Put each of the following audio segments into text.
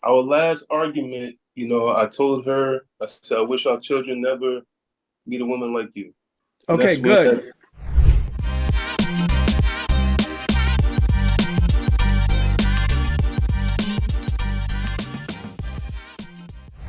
Our last argument, I told her, I said, I wish our children never meet a woman like you. And Okay, that's when good.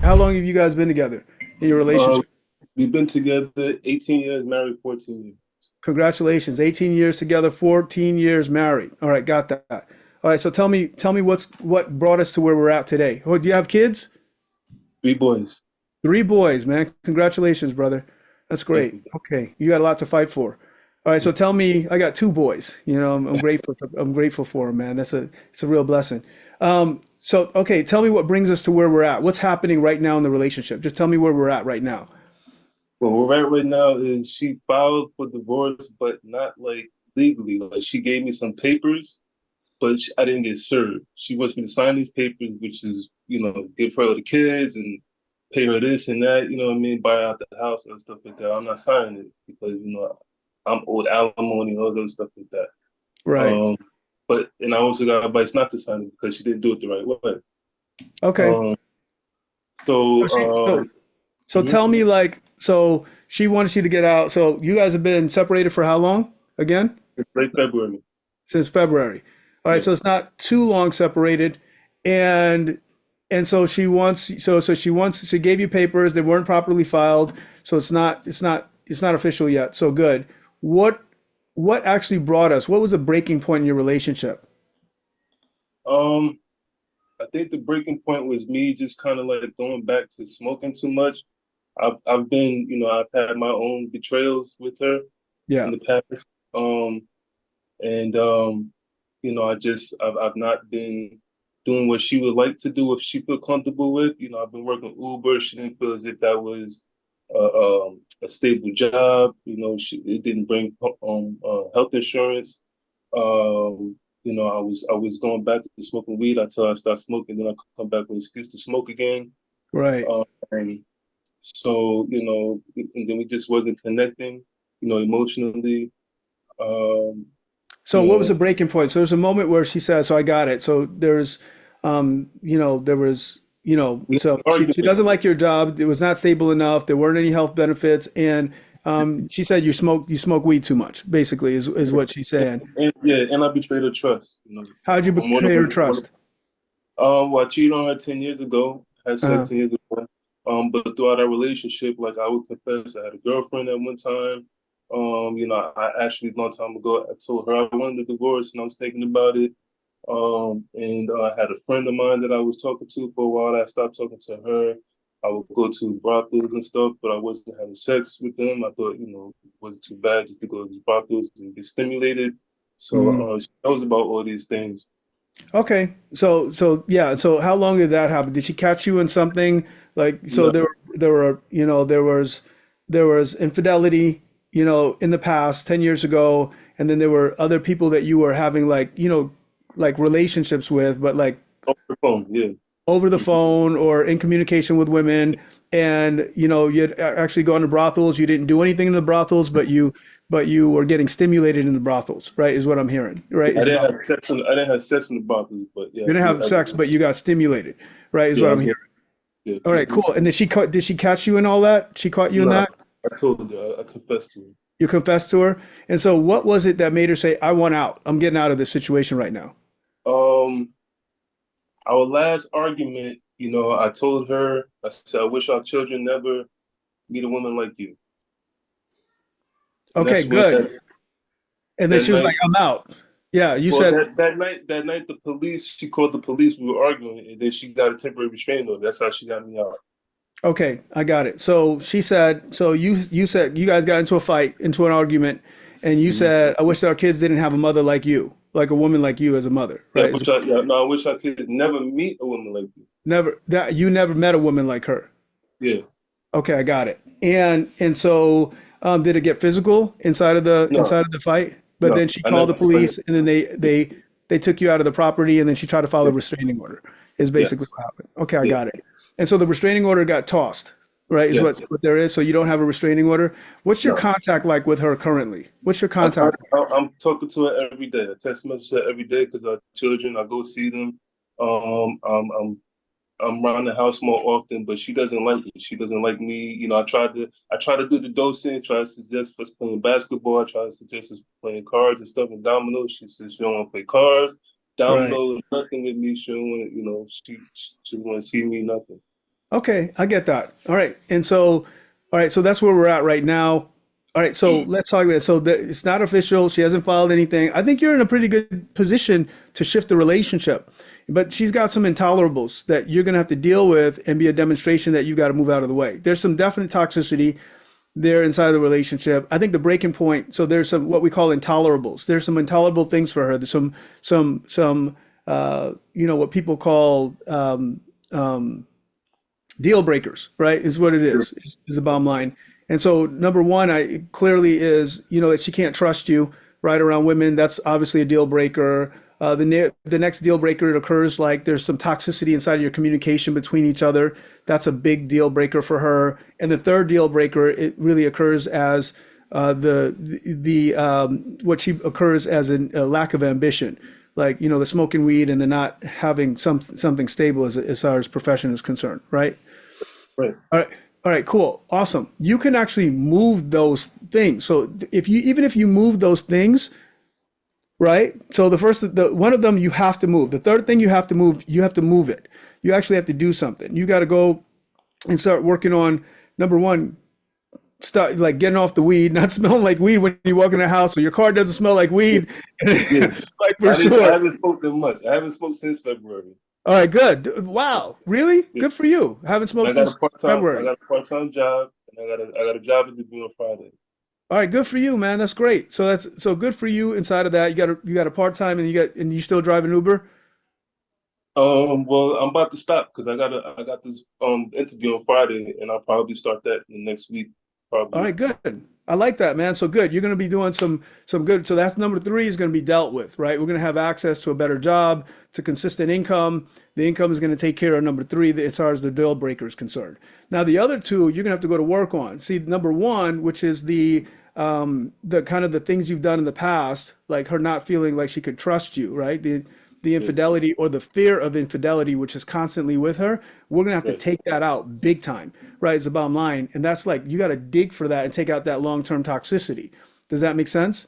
How long have you guys been together in your uh, relationship? we've been together 18 years, married 14 years. Congratulations. 18 years together, 14 years married. All right, got that. All right, so tell me what brought us to where we're at today. Oh, do you have kids? Three boys. Three boys, man. Congratulations, brother. That's Thank great. you. Okay, you got a lot to fight for. All right, so tell me, I got two boys. I'm grateful for them, man. It's a real blessing. So okay, tell me what brings us to where we're at. What's happening right now in the relationship? Just tell me where we're at right now. Well, we're right now is she filed for divorce, but not like legally. Like she gave me some papers, but I didn't get served. She wants me to sign these papers, which is, give her the kids and pay her this and that, you know what I mean, buy out the house and stuff like that. I'm not signing it because, I'm owed alimony and all those stuff like that. Right. Um, and I also got advice not to sign it because she didn't do it the right way. Okay. Um, so, So she, so, so mhm, tell me, like, so she wants you to get out. So you guys have been separated for how long again? it's late February. Since February. All right, Yeah. so it's not too long separated, and so she gave you papers, they weren't properly filed, so it's not official yet. So good. What what actually brought us? What was the breaking point in your relationship? Um, I think the breaking point was me just kind of like going back to smoking too much. I've been, I've had my own betrayals with her in Yeah. the past. Um, and I've not been doing what she would like to do if she feel comfortable with. I've been working Uber. She didn't feel as if that was a stable job. It didn't bring health insurance. I was going back to smoking weed until I start smoking. Then I come back with an excuse to smoke again. Right. And so, and then we just wasn't connecting, emotionally. Um, So you what was know, the breaking point? So there's a moment where she says, "So I got it." So there was, we had so an she argument. doesn't like your job. It was not stable enough. There weren't any health benefits, and she said you smoke weed too much. Basically, is what she's saying. Yeah, and I betrayed her trust. How did you For more betray her trust? well, I cheated on her 10 years ago, had sex Uh, 10 years ago. But throughout our relationship, like I would confess, I had a girlfriend at one time. I actually long time ago I told her I wanted a divorce and I was thinking about it. And I had a friend of mine that I was talking to for a while. I stopped talking to her. I would go to brothels and stuff, but I wasn't having sex with them. I thought, it wasn't too bad just to go to these brothels and get stimulated. So mm. she knows about all these things. Okay. So yeah. So how long did that happen? Did she catch you in something like so No, there was infidelity, in the past 10 years ago, and then there were other people that you were having like relationships with, but like over the phone, yeah. over the phone or in communication with women, and you'd actually gone to brothels. You didn't do anything in the brothels, but you were getting stimulated in the brothels, right? Is what I'm hearing, right? I Is didn't about have sex. I didn't have sex in the brothel, but yeah, You didn't have sex, but you got stimulated, right? Is yeah, what I'm hearing. yeah. All right, cool. And did she catch you in all that? She caught you in No, that? I told her. I confessed to her. You confessed to her? And so what was it that made her say, I want out. I'm getting out of this situation right now. Um, our last argument, I told her, I said, I wish our children never meet a woman like you. And Okay, that's when good. that, And then that she was night, like, I'm out. Yeah, you well, said, that night, the police, she called the police. We were arguing, and then she got a temporary restraining order. That's how she got me out. okay, I got it. So she said, so you said you guys got into a fight, into an argument, and you Mhm. said, I wish our kids didn't have a mother like you, like a woman like you as a mother, Yeah, right? no, I wish I could never meet a woman like you. You never met a woman like her. Yeah, Okay, I got it. And so did it get physical no, inside of the fight? But no, then she I called the never. police, and then they took you out of the property, and then she tried to file a restraining order. Is Yeah, basically what happened. Okay, I yeah, got it. And so the restraining order got tossed, right? Is yeah. what there is. So you don't have a restraining order. What's your No. contact like with her currently? What's your contact like? I'm talking to her every day. I text message her every day because our children. I go see them. I'm I'm around the house more often, but she doesn't like it. She doesn't like me. I try to do the dosing, try to suggest us playing basketball, I try to suggest us playing cards and stuff and dominoes. She says she don't want to play cards, Right. dominoes, nothing with me. She don't want to, she don't want to see me, nothing. Okay, I get that. All right. And so, all right, so that's where we're at right now. All right, so let's talk about it. So it's not official. She hasn't filed anything. I think you're in a pretty good position to shift the relationship. But she's got some intolerables that you're going to have to deal with and be a demonstration that you've got to move out of the way. There's some definite toxicity there inside the relationship. I think the breaking point, so there's some what we call intolerables. There's some intolerable things for her. There's some what people call deal breakers, right? Is what it Sure. is the bottom line. And so number one, I clearly is, that she can't trust you, right, around women. That's obviously a deal breaker. The next deal breaker, it occurs like there's some toxicity inside of your communication between each other. That's a big deal breaker for her. And the third deal breaker, it really occurs as what she occurs as a lack of ambition, like the smoking weed and the not having something stable as far as profession is concerned, right? Right. All right. All right, cool. Awesome. You can actually move those things. So even if you move those things, right? So the one of them you have to move. The third thing you have to move it. You actually have to do something. You got to go and start working on number one, start like getting off the weed, not smelling like weed when you walk in the house, or your car doesn't smell like weed. Yeah. Like for I sure. haven't smoked that much. I haven't smoked since February. All right, good. Wow, really? Yeah. Good for you. Haven't I smoked got a this part time. I February. got a part time job, and I got a job interview on Friday. All right, good for you, man. That's great. So so good for you. Inside of that, you got a part time, and you still drive an Uber. Well, I'm about to stop because I got this interview on Friday, and I'll probably start that in the next week, All probably. right, good. I like that, man. So good. You're going to be doing some good. So that's number three is going to be dealt with, right? We're going to have access to a better job, to consistent income. The income is going to take care of number three as far as the deal breaker is concerned. Now the other two, you're going to have to go to work on. See, number one, which is the kind of the things you've done in the past, like her not feeling like she could trust you, right? The Yeah, infidelity or the fear of infidelity, which is constantly with her, we're gonna have to right. take that out big time, right? Is the bottom line. And that's like you gotta dig for that and take out that long-term toxicity. Does that make sense?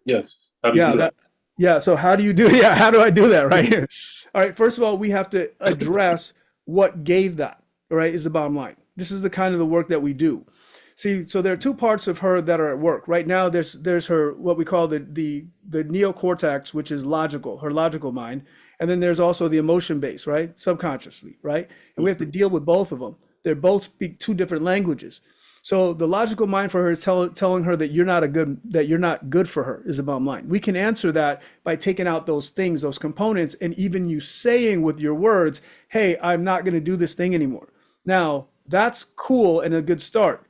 Yes. How to Yeah, do that? yeah. So how do you do yeah, how do I do that, right? All right, first of all, we have to address what gave that, all right, is the bottom line. This is the kind of the work that we do. See, so there are two parts of her that are at work. Right now, there's her what we call the neocortex, which is logical, her logical mind, and then there's also the emotion base, right? Subconsciously, right? And we have to deal with both of them. They both speak two different languages. So the logical mind for her is telling her that you're not good for her is the bottom line. We can answer that by taking out those things, those components, and even you saying with your words, "Hey, I'm not going to do this thing anymore." Now, that's cool and a good start.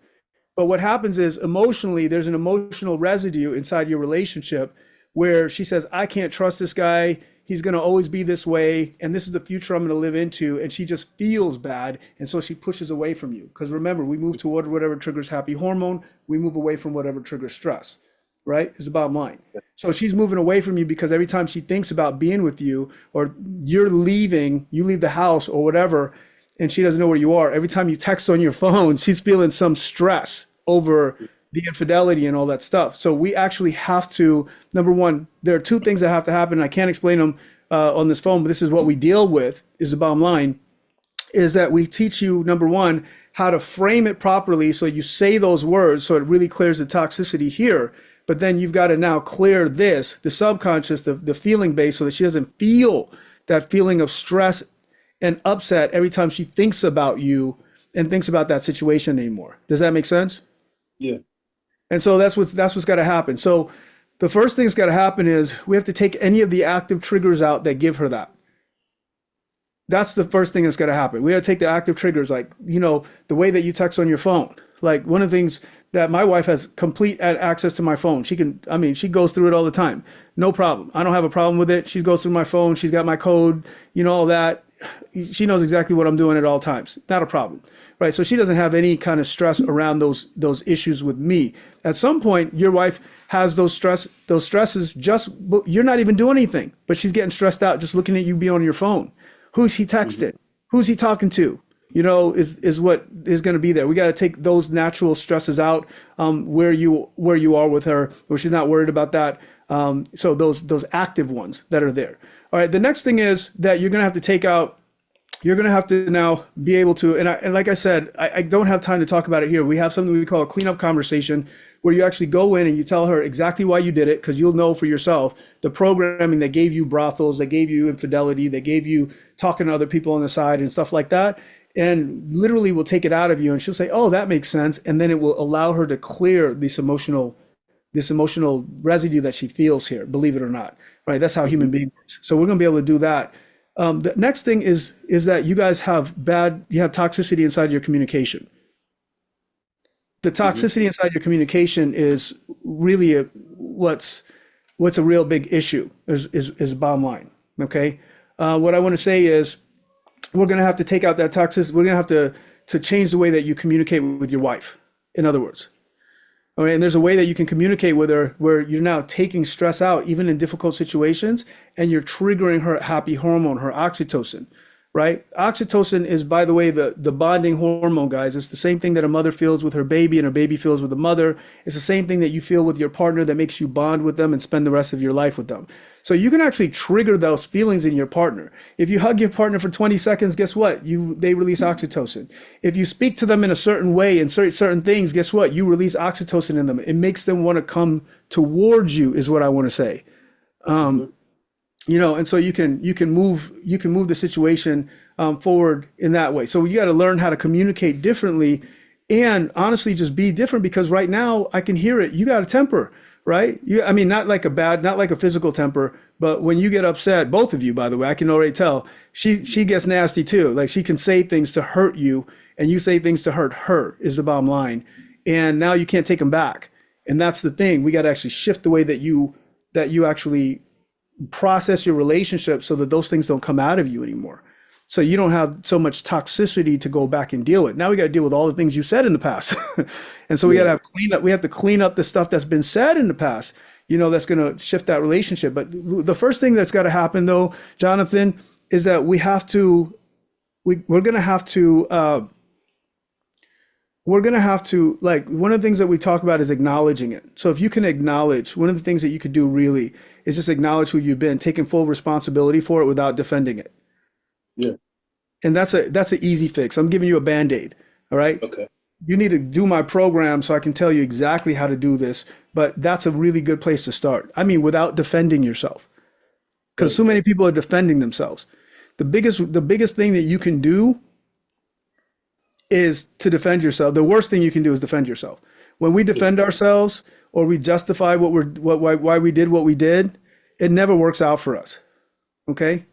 But what happens is emotionally, there's an emotional residue inside your relationship where she says, I can't trust this guy. He's going to always be this way. And this is the future I'm going to live into. And she just feels bad. And so she pushes away from you. Because remember, we move toward whatever triggers happy hormone. We move away from whatever triggers stress, right? Is the bottom line. So she's moving away from you because every time she thinks about being with you or you're leaving, you leave the house or whatever, and she doesn't know where you are. Every time you text on your phone, she's feeling some stress over the infidelity and all that stuff. So we actually have to, number one, there are two things that have to happen. I can't explain them on this phone, but this is what we deal with is the bottom line, is that we teach you, number one, how to frame it properly so you say those words so it really clears the toxicity here. But then you've got to now clear the subconscious, the feeling base so that she doesn't feel that feeling of stress and upset every time she thinks about you and thinks about that situation anymore. Does that make sense? Yeah. And so that's what's got to happen. So the first thing that's got to happen is we have to take any of the active triggers out that give her that. That's the first thing that's got to happen. We got to take the active triggers, like, the way that you text on your phone. Like one of the things that my wife has complete access to my phone. She goes through it all the time. No problem. I don't have a problem with it. She goes through my phone. She's got my code, all that. She knows exactly what I'm doing at all times. Not a problem, right? So she doesn't have any kind of stress around those issues with me. At some point, your wife has those stresses. You're not even doing anything, but she's getting stressed out just looking at you be on your phone. Who's she Hmm. texting? Who's he talking to? Is what is going to be there. We got to take those natural stresses out, where you are with her, where she's not worried about that. So those active ones that are there. All right. The next thing is that you're going to have to take out. You're going to have to now be able to, and like I said, I don't have time to talk about it here. We have something we call a cleanup conversation where you actually go in and you tell her exactly why you did it, because you'll know for yourself the programming that gave you brothels, that gave you infidelity, that gave you talking to other people on the side and stuff like that. And literally will take it out of you, and she'll say, "Oh, that makes sense," and then it will allow her to clear this emotional residue that she feels here. Believe it or not, right? That's how human beings works. So we're going to be able to do that. The next thing is that you guys you have toxicity inside your communication. The Hmm. toxicity inside your communication is really what's a real big issue is bottom line. Okay. What I want to say is we're going to have to take out that toxicity. We're going to have to change the way that you communicate with your wife. In other words, all right, and there's a way that you can communicate with her where you're now taking stress out, even in difficult situations, and you're triggering her happy hormone, her oxytocin, right? Oxytocin is, by the way, the bonding hormone, guys. It's the same thing that a mother feels with her baby and a baby feels with a mother. It's the same thing that you feel with your partner that makes you bond with them and spend the rest of your life with them. So you can actually trigger those feelings in your partner. If you hug your partner for 20 seconds, guess what? They release oxytocin. If you speak to them in a certain way and certain things, guess what? You release oxytocin in them. It makes them want to come towards you, is what I want to say. Hmm. And so you can move the situation forward in that way. So you got to learn how to communicate differently, and honestly just be different, because right now I can hear it. You got a temper, right? I mean, not like a physical temper, but when you get upset, both of you, by the way, I can already tell she gets nasty too. Like, she can say things to hurt you, and you say things to hurt her, is the bottom line. And now you can't take them back. And that's the thing. We got to actually shift the way that you actually process your relationship so that those things don't come out of you anymore. So you don't have so much toxicity to go back and deal with. Now we got to deal with all the things you said in the past. And so we got to Yeah. have clean up. We have to clean up the stuff that's been said in the past, that's going to shift that relationship. But the first thing that's got to happen, though, Jonathan, is that we're going to have to, like, one of the things that we talk about is acknowledging it. So if you can acknowledge, one of the things that you could do really is just acknowledge who you've been, taking full responsibility for it without defending it. Yeah. And that's an easy fix. I'm giving you a band-aid. All right. Okay. You need to do my program so I can tell you exactly how to do this. But that's a really good place to start. I mean, without defending yourself, because Right. so many people are defending themselves. The biggest thing that you can do is to defend yourself. The worst thing you can do is defend yourself. When we Yeah. defend ourselves or we justify why we did what we did, it never works out for us. Okay?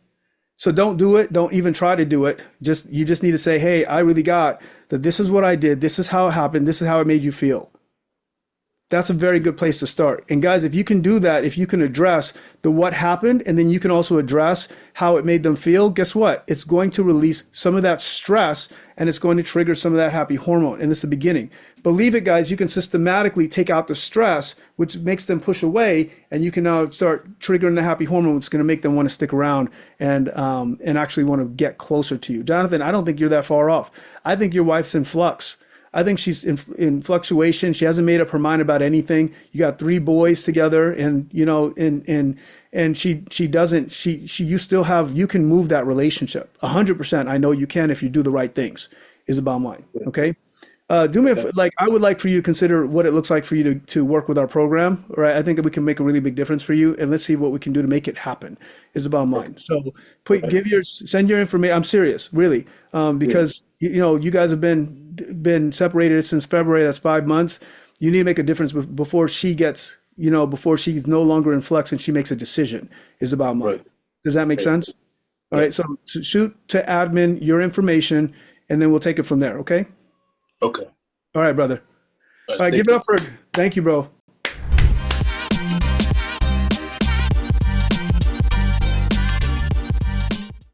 So don't do it. Don't even try to do it. You just need to say, "Hey, I really got that. This is what I did. This is how it happened. This is how it made you feel." That's a very good place to start. And guys, if you can do that, if you can address the what happened, and then you can also address how it made them feel, guess what? It's going to release some of that stress, and it's going to trigger some of that happy hormone. And it's the beginning. Believe it, guys, you can systematically take out the stress, which makes them push away, and you can now start triggering the happy hormone, which is going to make them want to stick around and actually want to get closer to you. Jonathan, I don't think you're that far off. I think your wife's in flux. I think she's in fluctuation. She hasn't made up her mind about anything. You got three boys together, and she doesn't. You still have. You can move that relationship 100%. I know you can if you do the right things. Is the bottom line. Yeah. Okay. Do me a, Okay. like I would like for you to consider what it looks like for you to work with our program. Right. I think that we can make a really big difference for you, and let's see what we can do to make it happen. Is the bottom Okay. line. So Okay. send your information. I'm serious, really, Yeah. because you guys have been separated since February. That's 5 months. You need to make a difference before she gets, before she's no longer in flux and she makes a decision. Is the bottom line. Right. Does that make Right. sense? All Yeah. right. So shoot to admin your information, and then we'll take it from there. Okay. Okay. All right, brother. All All right. right. Give Thank it you. up for. Thank you, bro.